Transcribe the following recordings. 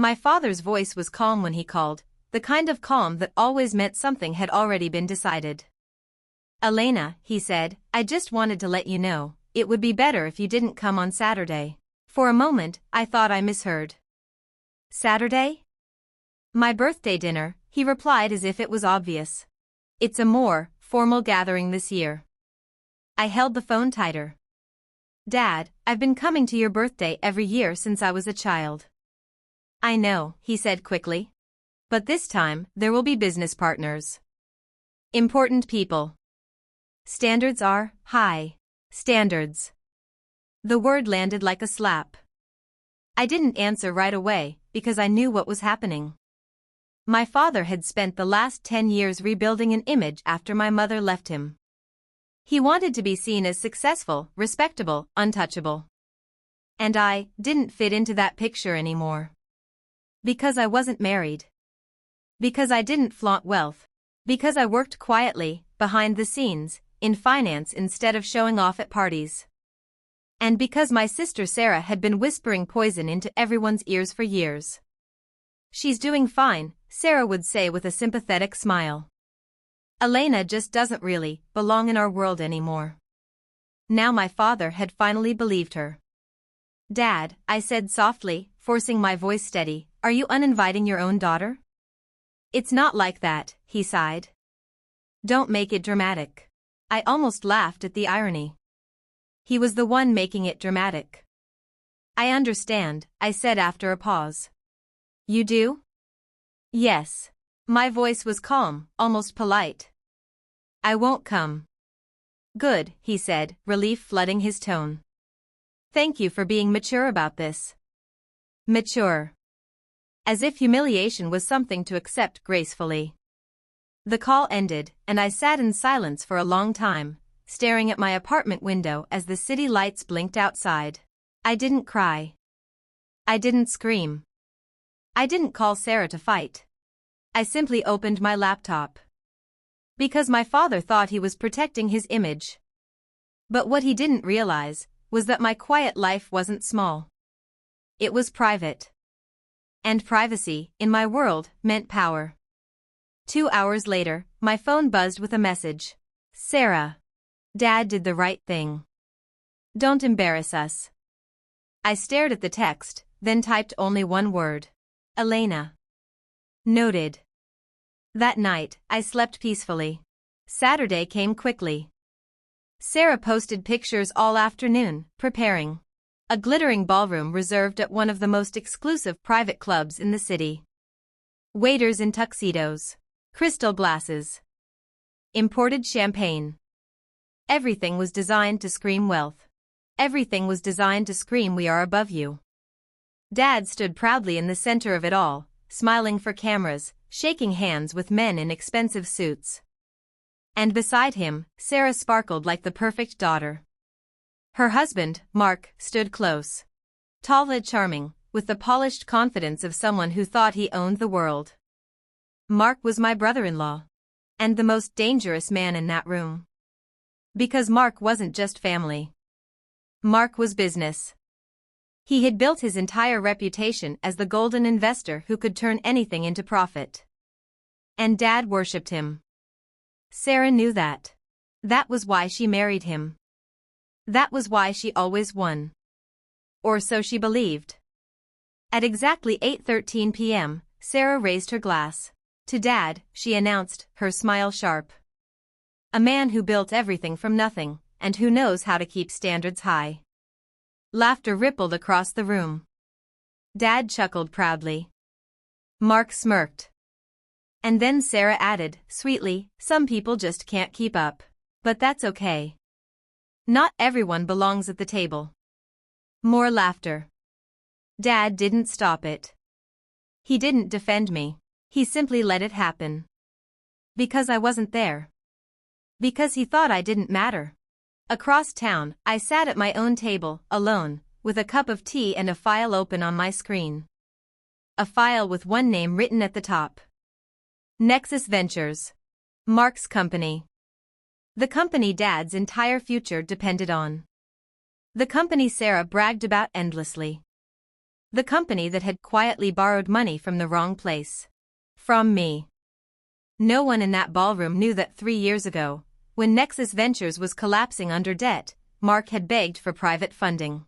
My father's voice was calm when he called, the kind of calm that always meant something had already been decided. "Elena," he said, "I just wanted to let you know, it would be better if you didn't come on Saturday." For a moment, I thought I misheard. "Saturday?" "My birthday dinner," he replied as if it was obvious. "It's a more formal gathering this year." I held the phone tighter. "Dad, I've been coming to your birthday every year since I was a child." "I know," he said quickly. "But this time, there will be business partners. Important people. Standards are high. Standards." The word landed like a slap. I didn't answer right away, because I knew what was happening. My father had spent the last 10 years rebuilding an image after my mother left him. He wanted to be seen as successful, respectable, untouchable. And I didn't fit into that picture anymore. Because I wasn't married. Because I didn't flaunt wealth. Because I worked quietly, behind the scenes, in finance instead of showing off at parties. And because my sister Sarah had been whispering poison into everyone's ears for years. "She's doing fine," Sarah would say with a sympathetic smile. "Elena just doesn't really belong in our world anymore." Now my father had finally believed her. "Dad," I said softly, forcing my voice steady, "are you uninviting your own daughter?" "It's not like that," he sighed. "Don't make it dramatic." I almost laughed at the irony. He was the one making it dramatic. "I understand," I said after a pause. "You do?" "Yes." My voice was calm, almost polite. "I won't come." "Good," he said, relief flooding his tone. "Thank you for being mature about this." Mature. As if humiliation was something to accept gracefully. The call ended, and I sat in silence for a long time, staring at my apartment window as the city lights blinked outside. I didn't cry. I didn't scream. I didn't call Sarah to fight. I simply opened my laptop. Because my father thought he was protecting his image. But what he didn't realize was that my quiet life wasn't small. It was private. And privacy, in my world, meant power. 2 hours later, my phone buzzed with a message. "Sarah. Dad did the right thing. Don't embarrass us." I stared at the text, then typed only one word. Elena. Noted. That night, I slept peacefully. Saturday came quickly. Sarah posted pictures all afternoon, preparing. A glittering ballroom reserved at one of the most exclusive private clubs in the city. Waiters in tuxedos. Crystal glasses. Imported champagne. Everything was designed to scream wealth. Everything was designed to scream "we are above you." Dad stood proudly in the center of it all, smiling for cameras, shaking hands with men in expensive suits. And beside him, Sarah sparkled like the perfect daughter. Her husband, Mark, stood close. Tall and charming, with the polished confidence of someone who thought he owned the world. Mark was my brother-in-law. And the most dangerous man in that room. Because Mark wasn't just family. Mark was business. He had built his entire reputation as the golden investor who could turn anything into profit. And Dad worshipped him. Sarah knew that. That was why she married him. That was why she always won. Or so she believed. At exactly 8:13 p.m., Sarah raised her glass. To Dad, she announced, her smile sharp. A man who built everything from nothing, and who knows how to keep standards high. Laughter rippled across the room. Dad chuckled proudly. Mark smirked. And then Sarah added, sweetly, "Some people just can't keep up. But that's okay. Not everyone belongs at the table." More laughter. Dad didn't stop it. He didn't defend me. He simply let it happen. Because I wasn't there. Because he thought I didn't matter. Across town, I sat at my own table, alone, with a cup of tea and a file open on my screen. A file with one name written at the top. Nexus Ventures. Mark's company. The company Dad's entire future depended on. The company Sarah bragged about endlessly. The company that had quietly borrowed money from the wrong place. From me. No one in that ballroom knew that 3 years ago, when Nexus Ventures was collapsing under debt, Mark had begged for private funding.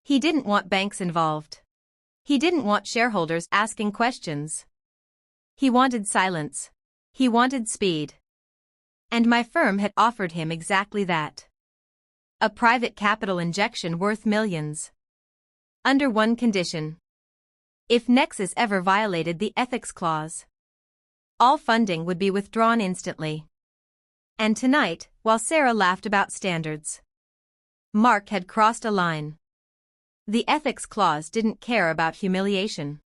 He didn't want banks involved. He didn't want shareholders asking questions. He wanted silence. He wanted speed. And my firm had offered him exactly that. A private capital injection worth millions. Under one condition. If Nexus ever violated the ethics clause, all funding would be withdrawn instantly. And tonight, while Sarah laughed about standards, Mark had crossed a line. The ethics clause didn't care about humiliation.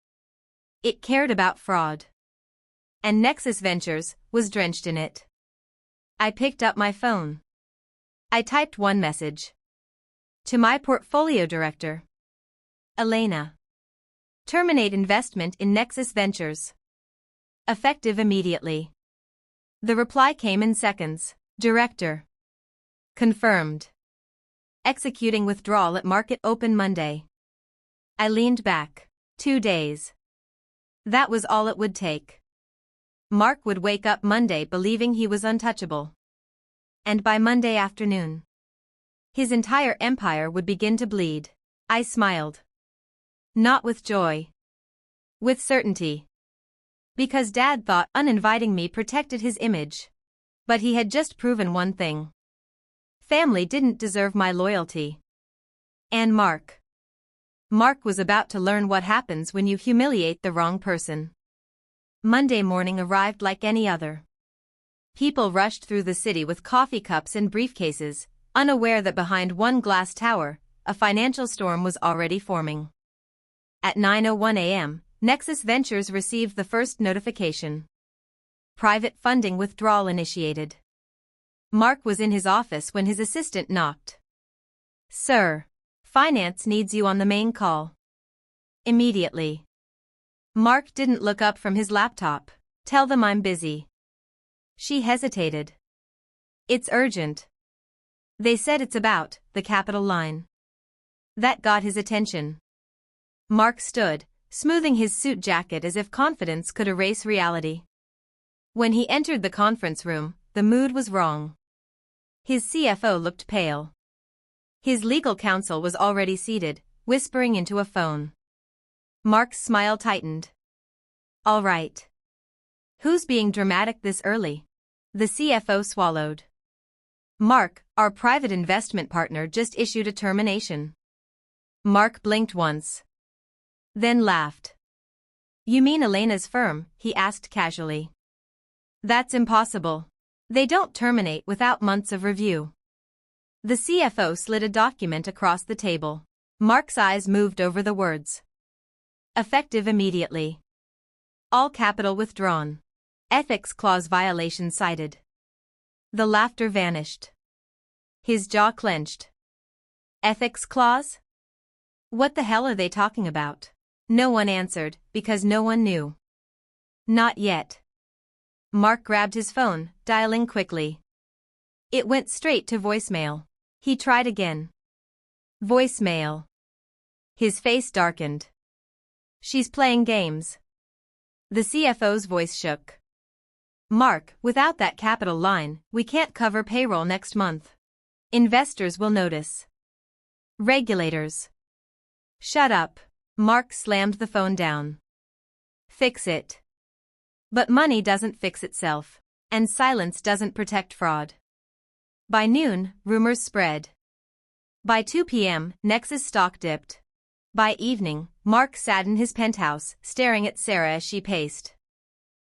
It cared about fraud. And Nexus Ventures was drenched in it. I picked up my phone. I typed one message. To my portfolio director. Elena. Terminate investment in Nexus Ventures. Effective immediately. The reply came in seconds. Director. Confirmed. Executing withdrawal at market open Monday. I leaned back. 2 days. That was all it would take. Mark would wake up Monday believing he was untouchable. And by Monday afternoon, his entire empire would begin to bleed. I smiled. Not with joy. With certainty. Because Dad thought uninviting me protected his image. But he had just proven one thing. Family didn't deserve my loyalty. And Mark. Mark was about to learn what happens when you humiliate the wrong person. Monday morning arrived like any other. People rushed through the city with coffee cups and briefcases, unaware that behind one glass tower, a financial storm was already forming. At 9:01 a.m., Nexus Ventures received the first notification. Private funding withdrawal initiated. Mark was in his office when his assistant knocked. Sir, finance needs you on the main call. Immediately. Mark didn't look up from his laptop. Tell them I'm busy. She hesitated. It's urgent. They said it's about the capital line. That got his attention. Mark stood, smoothing his suit jacket as if confidence could erase reality. When he entered the conference room, the mood was wrong. His CFO looked pale. His legal counsel was already seated, whispering into a phone. Mark's smile tightened. All right. Who's being dramatic this early? The CFO swallowed. Mark, our private investment partner, just issued a termination. Mark blinked once. Then laughed. You mean Elena's firm? He asked casually. That's impossible. They don't terminate without months of review. The CFO slid a document across the table. Mark's eyes moved over the words. Effective immediately. All capital withdrawn. Ethics clause violation cited. The laughter vanished. His jaw clenched. Ethics clause? What the hell are they talking about? No one answered, because no one knew. Not yet. Mark grabbed his phone, dialing quickly. It went straight to voicemail. He tried again. Voicemail. His face darkened. She's playing games. The CFO's voice shook. Mark, without that capital line, we can't cover payroll next month. Investors will notice. Regulators. Shut up. Mark slammed the phone down. Fix it. But money doesn't fix itself, and silence doesn't protect fraud. By noon, rumors spread. By 2 p.m., Nexus stock dipped. By evening, Mark sat in his penthouse, staring at Sarah as she paced.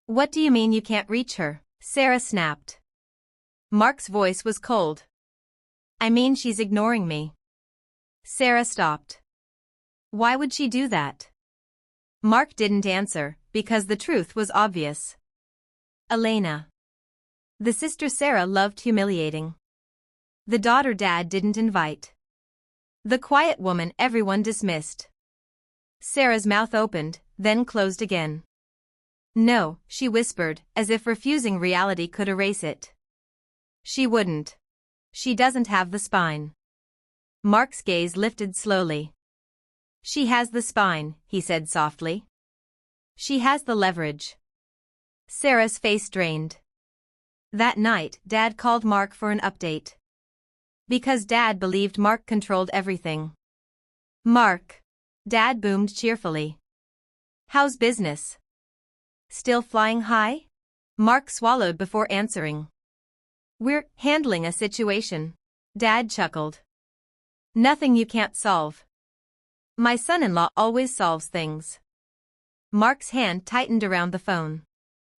What do you mean you can't reach her? Sarah snapped. Mark's voice was cold. I mean she's ignoring me. Sarah stopped. Why would she do that? Mark didn't answer, because the truth was obvious. Elena. The sister Sarah loved humiliating. The daughter Dad didn't invite. The quiet woman everyone dismissed. Sarah's mouth opened, then closed again. No, she whispered, as if refusing reality could erase it. She wouldn't. She doesn't have the spine. Mark's gaze lifted slowly. She has the spine, he said softly. She has the leverage. Sarah's face drained. That night, Dad called Mark for an update. Because Dad believed Mark controlled everything. Mark. Dad boomed cheerfully. How's business? Still flying high? Mark swallowed before answering. We're handling a situation. Dad chuckled. Nothing you can't solve. My son-in-law always solves things. Mark's hand tightened around the phone.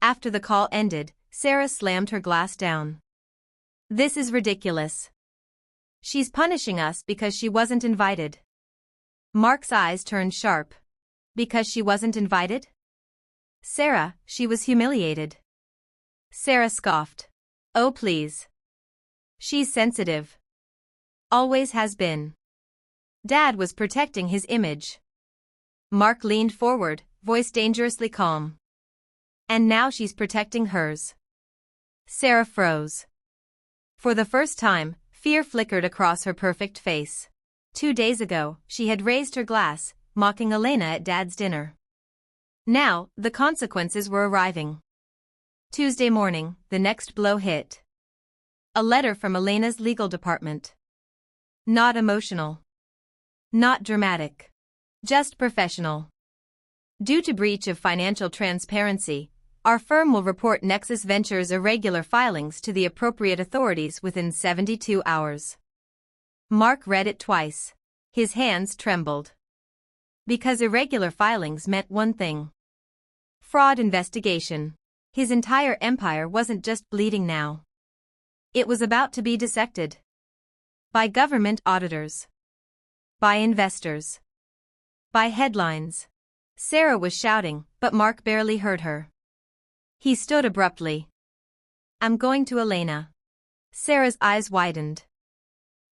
After the call ended, Sarah slammed her glass down. This is ridiculous. She's punishing us because she wasn't invited. Mark's eyes turned sharp. Because she wasn't invited? Sarah, she was humiliated. Sarah scoffed. Oh please. She's sensitive. Always has been. Dad was protecting his image. Mark leaned forward, voice dangerously calm. And now she's protecting hers. Sarah froze. For the first time, fear flickered across her perfect face. 2 days ago, she had raised her glass, mocking Elena at Dad's dinner. Now, the consequences were arriving. Tuesday morning, the next blow hit. A letter from Elena's legal department. Not emotional. Not dramatic. Just professional. Due to breach of financial transparency, our firm will report Nexus Ventures' irregular filings to the appropriate authorities within 72 hours. Mark read it twice. His hands trembled. Because irregular filings meant one thing. Fraud investigation. His entire empire wasn't just bleeding now. It was about to be dissected. By government auditors. By investors. By headlines. Sarah was shouting, but Mark barely heard her. He stood abruptly. I'm going to Elena. Sarah's eyes widened.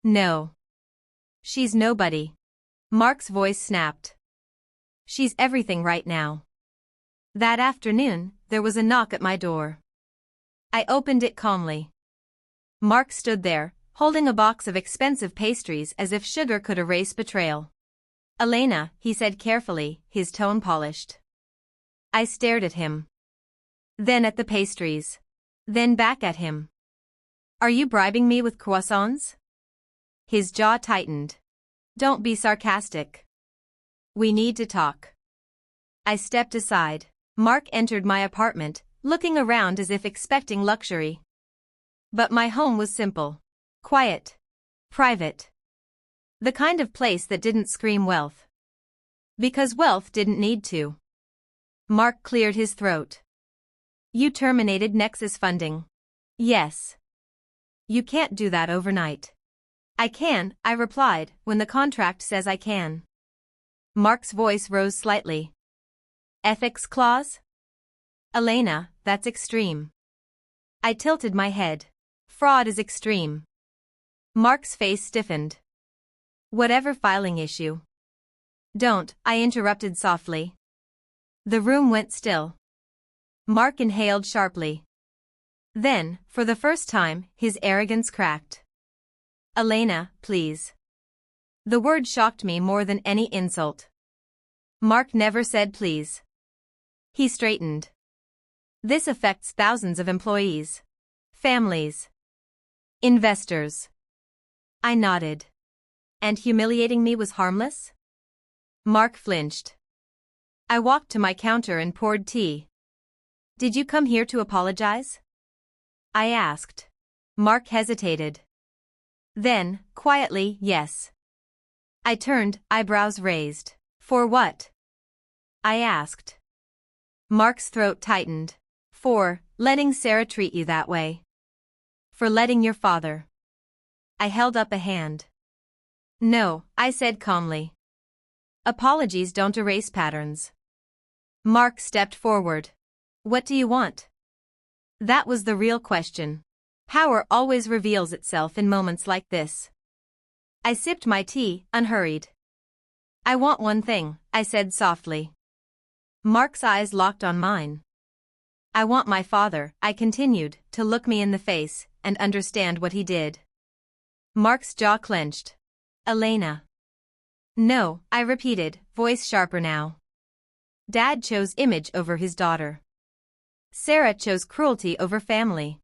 No. She's nobody. Mark's voice snapped. She's everything right now. That afternoon, there was a knock at my door. I opened it calmly. Mark stood there, holding a box of expensive pastries as if sugar could erase betrayal. Elena, he said carefully, his tone polished. I stared at him. Then at the pastries. Then back at him. Are you bribing me with croissants? His jaw tightened. Don't be sarcastic. We need to talk. I stepped aside. Mark entered my apartment, looking around as if expecting luxury. But my home was simple. Quiet. Private. The kind of place that didn't scream wealth. Because wealth didn't need to. Mark cleared his throat. You terminated Nexus funding. Yes. You can't do that overnight. I can, I replied, when the contract says I can. Mark's voice rose slightly. Ethics clause? Elena, that's extreme. I tilted my head. Fraud is extreme. Mark's face stiffened. Whatever filing issue. Don't, I interrupted softly. The room went still. Mark inhaled sharply. Then, for the first time, his arrogance cracked. Elena, please. The word shocked me more than any insult. Mark never said please. He straightened. This affects thousands of employees. Families. Investors. I nodded. And humiliating me was harmless? Mark flinched. I walked to my counter and poured tea. Did you come here to apologize? I asked. Mark hesitated. Then, quietly, yes. I turned, eyebrows raised. For what? I asked. Mark's throat tightened. For letting Sarah treat you that way. For letting your father. I held up a hand. No, I said calmly. Apologies don't erase patterns. Mark stepped forward. What do you want? That was the real question. Power always reveals itself in moments like this. I sipped my tea, unhurried. I want one thing, I said softly. Mark's eyes locked on mine. I want my father, I continued, to look me in the face and understand what he did. Mark's jaw clenched. Elena. No, I repeated, voice sharper now. Dad chose image over his daughter. Sarah chose cruelty over family.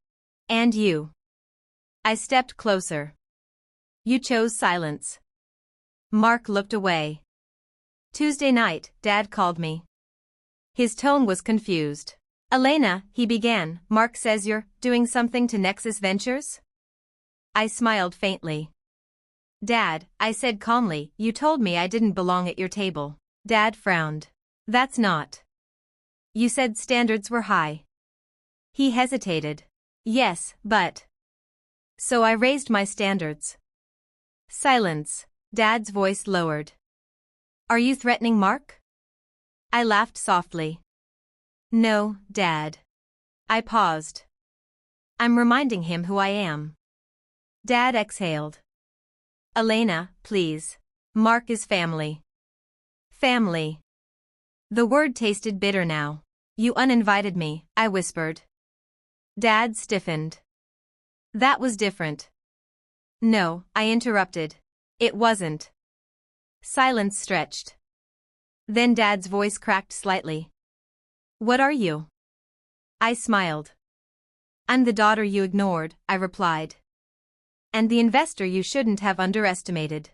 And you? I stepped closer. You chose silence. Mark looked away. Tuesday night, Dad called me. His tone was confused. Elena, he began, Mark says you're doing something to Nexus Ventures? I smiled faintly. Dad, I said calmly, you told me I didn't belong at your table. Dad frowned. That's not. You said standards were high. He hesitated. Yes, but. So I raised my standards. Silence. Dad's voice lowered. Are you threatening Mark? I laughed softly. No, Dad. I paused. I'm reminding him who I am. Dad exhaled. Elena, please. Mark is family. Family. The word tasted bitter now. You uninvited me, I whispered. Dad stiffened. That was different. No, I interrupted. It wasn't. Silence stretched. Then Dad's voice cracked slightly. What are you? I smiled. I'm the daughter you ignored, I replied. And the investor you shouldn't have underestimated.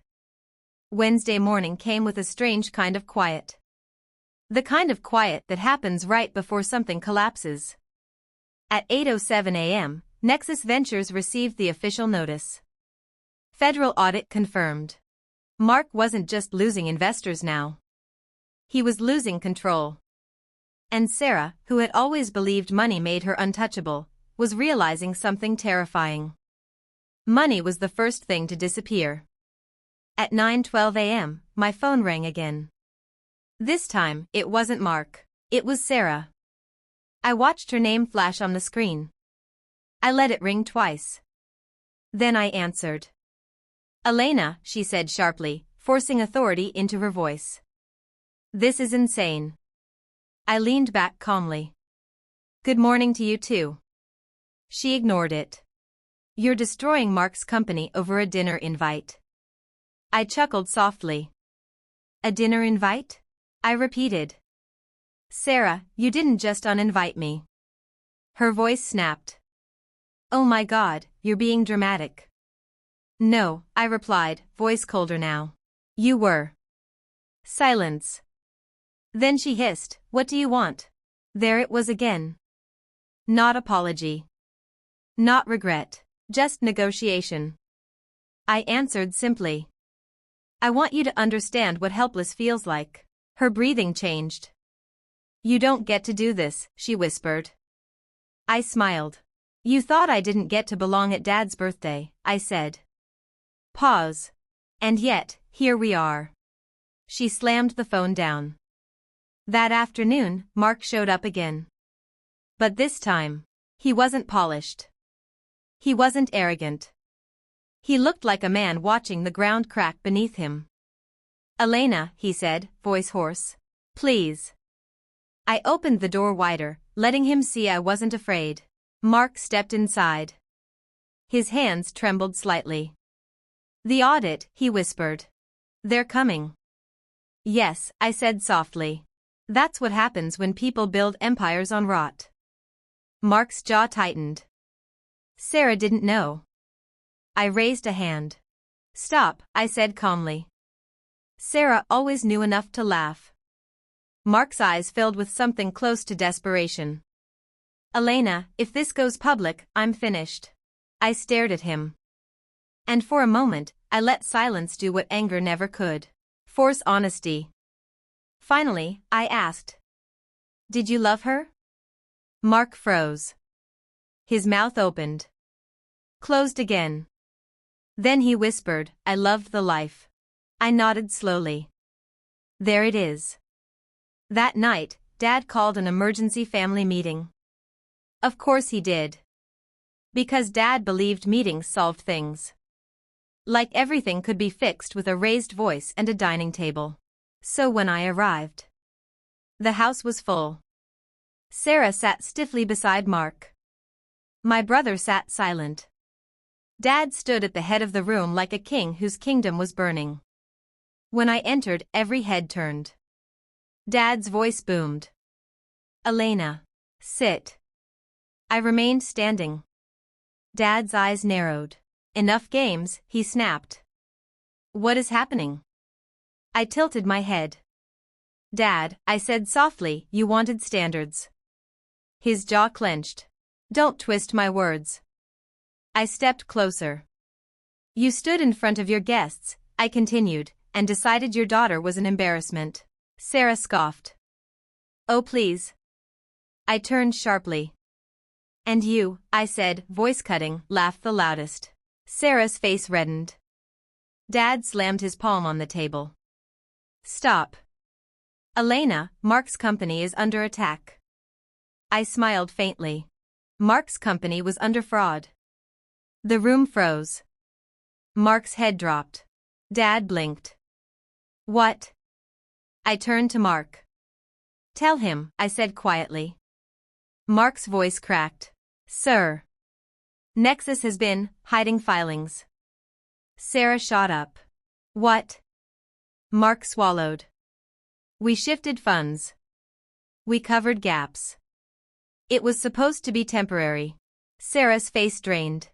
Wednesday morning came with a strange kind of quiet. The kind of quiet that happens right before something collapses. At 8:07 a.m., Nexus Ventures received the official notice. Federal audit confirmed. Mark wasn't just losing investors now. He was losing control. And Sarah, who had always believed money made her untouchable, was realizing something terrifying. Money was the first thing to disappear. At 9:12 a.m., my phone rang again. This time, it wasn't Mark. It was Sarah. I watched her name flash on the screen. I let it ring twice. Then I answered. Elena, she said sharply, forcing authority into her voice. This is insane. I leaned back calmly. Good morning to you too. She ignored it. You're destroying Mark's company over a dinner invite. I chuckled softly. A dinner invite? I repeated. Sarah, you didn't just uninvite me. Her voice snapped. Oh my God, you're being dramatic. No, I replied, voice colder now. You were. Silence. Then she hissed, what do you want? There it was again. Not apology. Not regret. Just negotiation. I answered simply. I want you to understand what helpless feels like. Her breathing changed. You don't get to do this, she whispered. I smiled. You thought I didn't get to belong at Dad's birthday, I said. Pause. And yet, here we are. She slammed the phone down. That afternoon, Mark showed up again. But this time, he wasn't polished. He wasn't arrogant. He looked like a man watching the ground crack beneath him. Elena, he said, voice hoarse. Please. I opened the door wider, letting him see I wasn't afraid. Mark stepped inside. His hands trembled slightly. The audit, he whispered. They're coming. Yes, I said softly. That's what happens when people build empires on rot. Mark's jaw tightened. Sarah didn't know. I raised a hand. Stop, I said calmly. Sarah always knew enough to laugh. Mark's eyes filled with something close to desperation. Elena, if this goes public, I'm finished. I stared at him. And for a moment, I let silence do what anger never could. Force honesty. Finally, I asked. Did you love her? Mark froze. His mouth opened. Closed again. Then he whispered, I loved the life. I nodded slowly. There it is. That night, Dad called an emergency family meeting. Of course he did. Because Dad believed meetings solved things. Like everything could be fixed with a raised voice and a dining table. So when I arrived, the house was full. Sarah sat stiffly beside Mark. My brother sat silent. Dad stood at the head of the room like a king whose kingdom was burning. When I entered, every head turned. Dad's voice boomed. Elena. Sit. I remained standing. Dad's eyes narrowed. Enough games, he snapped. What is happening? I tilted my head. Dad, I said softly, you wanted standards. His jaw clenched. Don't twist my words. I stepped closer. You stood in front of your guests, I continued, and decided your daughter was an embarrassment. Sarah scoffed. Oh please. I turned sharply. And you, I said, voice cutting, laughed the loudest. Sarah's face reddened. Dad slammed his palm on the table. Stop. Elena, Mark's company is under attack. I smiled faintly. Mark's company was under fraud. The room froze. Mark's head dropped. Dad blinked. What? I turned to Mark. Tell him, I said quietly. Mark's voice cracked. Sir. Nexus has been hiding filings. Sarah shot up. What? Mark swallowed. We shifted funds. We covered gaps. It was supposed to be temporary. Sarah's face drained.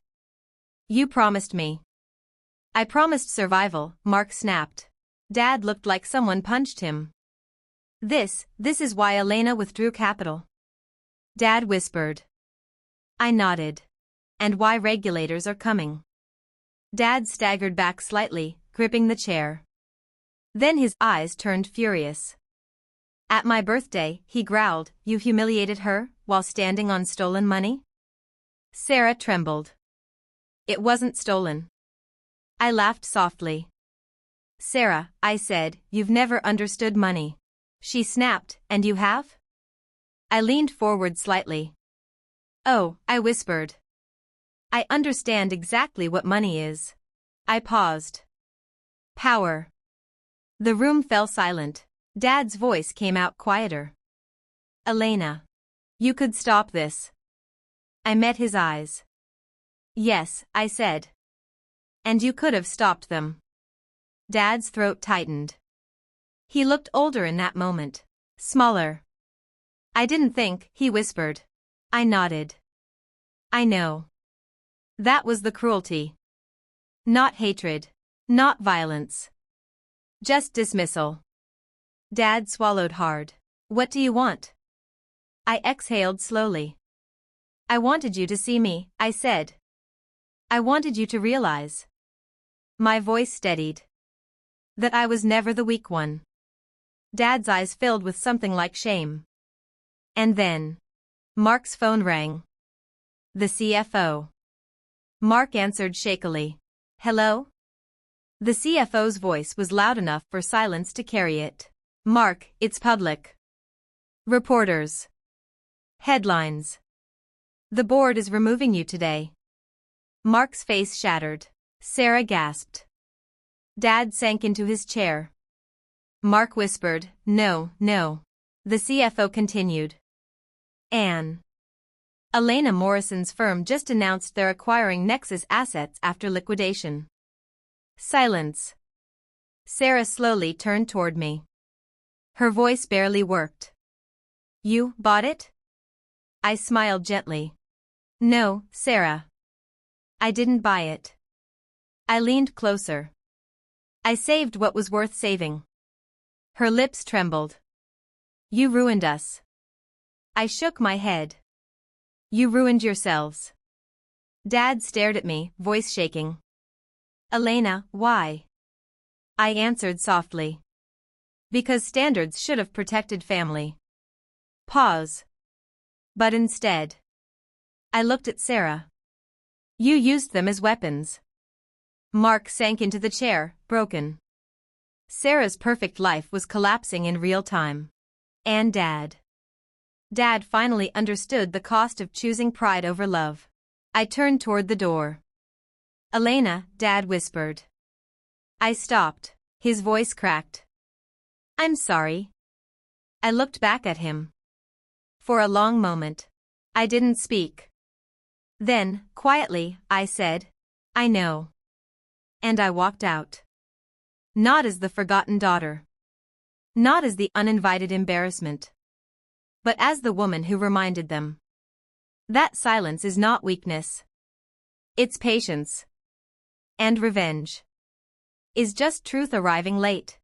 You promised me. I promised survival, Mark snapped. Dad looked like someone punched him. This is why Elena withdrew capital. Dad whispered. I nodded. And why regulators are coming. Dad staggered back slightly, gripping the chair. Then his eyes turned furious. At my birthday, he growled, you humiliated her, while standing on stolen money? Sarah trembled. It wasn't stolen. I laughed softly. Sarah, I said, you've never understood money. She snapped, and you have? I leaned forward slightly. Oh, I whispered. I understand exactly what money is. I paused. Power. The room fell silent. Dad's voice came out quieter. Elena. You could stop this. I met his eyes. Yes, I said. And you could have stopped them. Dad's throat tightened. He looked older in that moment. Smaller. I didn't think, he whispered. I nodded. I know. That was the cruelty. Not hatred. Not violence. Just dismissal. Dad swallowed hard. What do you want? I exhaled slowly. I wanted you to see me, I said. I wanted you to realize. My voice steadied. That I was never the weak one. Dad's eyes filled with something like shame. And then. Mark's phone rang. The CFO. Mark answered shakily. Hello? The CFO's voice was loud enough for silence to carry it. Mark, it's public. Reporters. Headlines. The board is removing you today. Mark's face shattered. Sarah gasped. Dad sank into his chair. Mark whispered, no, no. The CFO continued. Anne. Elena Morrison's firm just announced they're acquiring Nexus assets after liquidation. Silence. Sarah slowly turned toward me. Her voice barely worked. You bought it? I smiled gently. No, Sarah. I didn't buy it. I leaned closer. I saved what was worth saving. Her lips trembled. You ruined us. I shook my head. You ruined yourselves. Dad stared at me, voice shaking. Elena, why? I answered softly. Because standards should have protected family. Pause. But instead. I looked at Sarah. You used them as weapons. Mark sank into the chair, broken. Sarah's perfect life was collapsing in real time. And Dad. Dad finally understood the cost of choosing pride over love. I turned toward the door. Elena, Dad whispered. I stopped. His voice cracked. I'm sorry. I looked back at him. For a long moment. I didn't speak. Then, quietly, I said, I know. And I walked out. Not as the forgotten daughter. Not as the uninvited embarrassment. But as the woman who reminded them. That silence is not weakness. It's patience. And revenge. Is just truth arriving late.